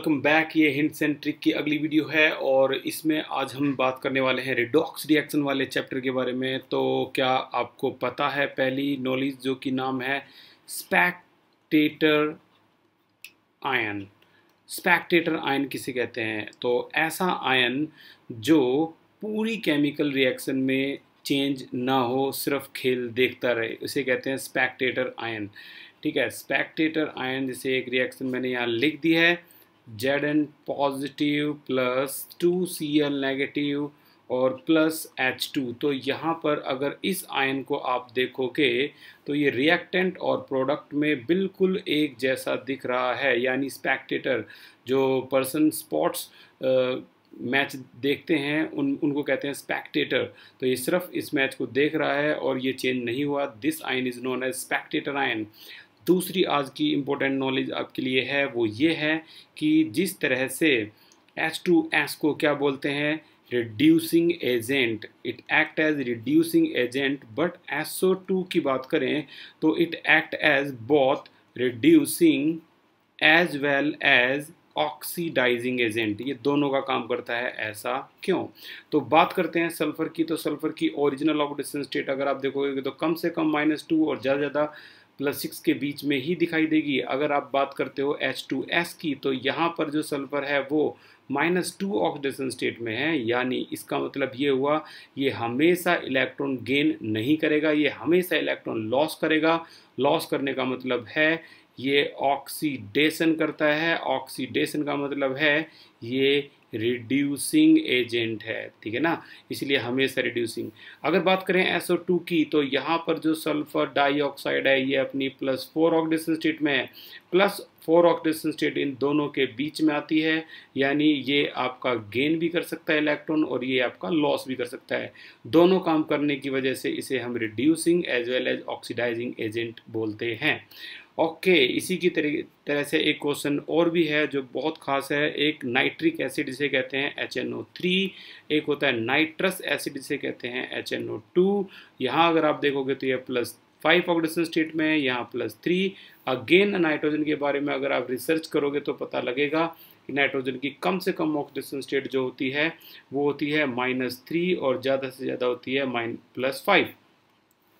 Welcome back. ये hints and trick की अगली वीडियो है और इसमें आज हम बात करने वाले हैं रिडॉक्स रिएक्शन वाले चैप्टर के बारे में। तो क्या आपको पता है पहली नॉलेज जो कि नाम है स्पेक्टेटर आयन। स्पेक्टेटर आयन किसे कहते हैं? तो ऐसा आयन जो पूरी केमिकल रिएक्शन में चेंज ना हो, सिर्फ खेल देखता रहे, उसे कहते हैं स्पेक्टेटर आयन। ठीक है, स्पेक्टेटर आयन जैसे एक रिएक्शन मैंने यहाँ लिख दी है, Zn positive plus 2Cl negative और प्लस H2। तो यहाँ पर अगर इस आयन को आप देखोगे तो ये रिएक्टेंट और प्रोडक्ट में बिल्कुल एक जैसा दिख रहा है, यानी स्पेक्टेटर जो पर्सन स्पोर्ट्स मैच देखते हैं उनको कहते हैं स्पेक्टेटर। तो ये सिर्फ इस मैच को देख रहा है और ये चेंज नहीं हुआ। This ion is known as spectator ion. दूसरी आज की इम्पोर्टेंट नॉलेज आपके लिए है वो ये है कि जिस तरह से H2S को क्या बोलते हैं, reducing agent, it act as reducing agent. But SO2 की बात करें तो it act as both reducing as well as oxidising agent. ये दोनों का काम करता है। ऐसा क्यों? तो बात करते हैं सल्फर की। तो सल्फर की ओरिजिनल ऑक्सीडेशन स्टेट अगर आप देखोगे तो कम से कम -2 और ज़्यादा ज़्यादा +6 के बीच में ही दिखाई देगी। अगर आप बात करते हो H2S की तो यहाँ पर जो सल्फर है वो -2 ऑक्सीडेशन स्टेट में है, यानी इसका मतलब ये हुआ ये हमेशा इलेक्ट्रॉन गेन नहीं करेगा, ये हमेशा इलेक्ट्रॉन लॉस करेगा। लॉस करने का मतलब है ये ऑक्सीडेशन करता है। ऑक्सीडेशन का मतलब है ये रिड्यूसिंग एजेंट है, ठीक है ना, इसलिए हमेशा रिड्यूसिंग। अगर बात करें SO2 की तो यहाँ पर जो सल्फर डाइऑक्साइड है ये अपनी +4 ऑक्सीडेशन स्टेट में है। +4 ऑक्सीडेशन स्टेट इन दोनों के बीच में आती है, यानी ये आपका गेन भी कर सकता है इलेक्ट्रॉन और ये आपका लॉस भी कर सकता है। दोनों काम करने की वजह से इसे हम reducing as well as oxidising agent बोलते हैं। ओके, इसी की तरह से एक क्वेश्चन और भी है जो बहुत खास है। एक नाइट्रिक एसिड जिसे कहते हैं HNO3, एक होता है नाइट्रस एसिड जिसे कहते हैं HNO2। यहाँ अगर आप देखोगे तो यह +5 ऑक्सीडेशन स्टेट में है, यहाँ +3। अगेन नाइट्रोजन के बारे में अगर आप रिसर्च करोगे तो पता लगेगा कि नाइट्रोजन की कम से कम ऑक्सीडेशन स्टेट जो होती है वो होती है -3 और ज़्यादा से ज़्यादा होती है +5।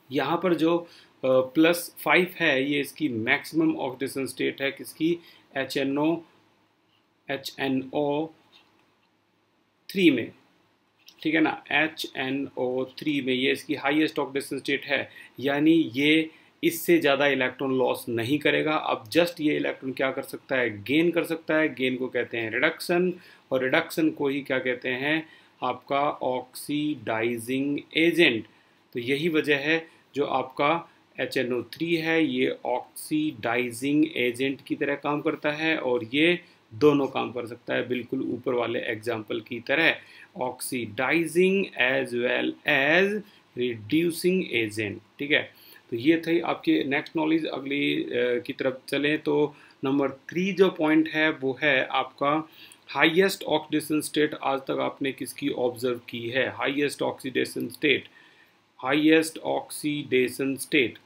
यहाँ पर जो +5 है ये इसकी मैक्सिमम ऑक्सीडेशन स्टेट है, किसकी? HNO3 में, ठीक है ना, HNO3 में ये इसकी हाईएस्ट ऑक्सीडेशन स्टेट है, यानी ये इससे ज़्यादा इलेक्ट्रॉन लॉस नहीं करेगा। अब जस्ट ये इलेक्ट्रॉन क्या कर सकता है, गेन कर सकता है। गेन को कहते हैं रिडक्शन और रिडक्शन को ही क्या कहते हैं, आपका ऑक्सीडाइजिंग एजेंट। तो यही वजह है जो आपका HNO3 है ये ऑक्सीडाइजिंग एजेंट की तरह काम करता है और ये दोनों काम कर सकता है, बिल्कुल ऊपर वाले एग्जाम्पल की तरह, oxidising as well as reducing agent. ठीक है, तो ये थी आपके नेक्स्ट नॉलेज। अगली की तरफ चलें तो नंबर 3 जो पॉइंट है वो है आपका हाईएस्ट ऑक्सीडेशन स्टेट। आज तक आपने किसकी ऑब्जर्व की है? Highest oxidation state. Highest oxidation state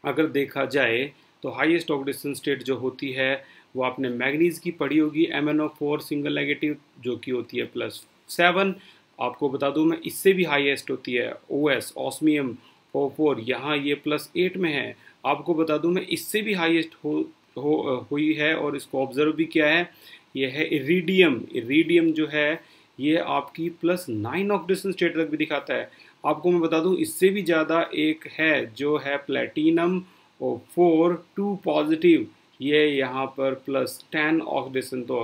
अगर देखा जाए तो हाईएस्ट ऑक्सीडेशन स्टेट जो होती है वो आपने मैग्नीज की पढ़ी होगी, MnO4 सिंगल नेगेटिव जो कि होती है +7। आपको बता दूं मैं इससे भी हाईएस्ट होती है OS, ऑस्मियम O4, यहाँ ये +8 में है। आपको बता दूं मैं इससे भी हाईएस्ट हुई है और इसको ऑब्जर्व भी किया है, ये है इरीडियम। इरीडियम जो है ये आपकी +9 ऑक्सीडेशन स्टेट तक भी दिखाता है। आपको मैं बता दूं इससे भी ज़्यादा एक है जो है प्लेटिनम O4 2 पॉजिटिव, ये यहाँ पर +10 ऑक्सीडेशन। तो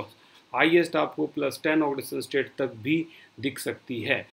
हाईएस्ट आपको +10 ऑक्सीडेशन स्टेट तक भी दिख सकती है।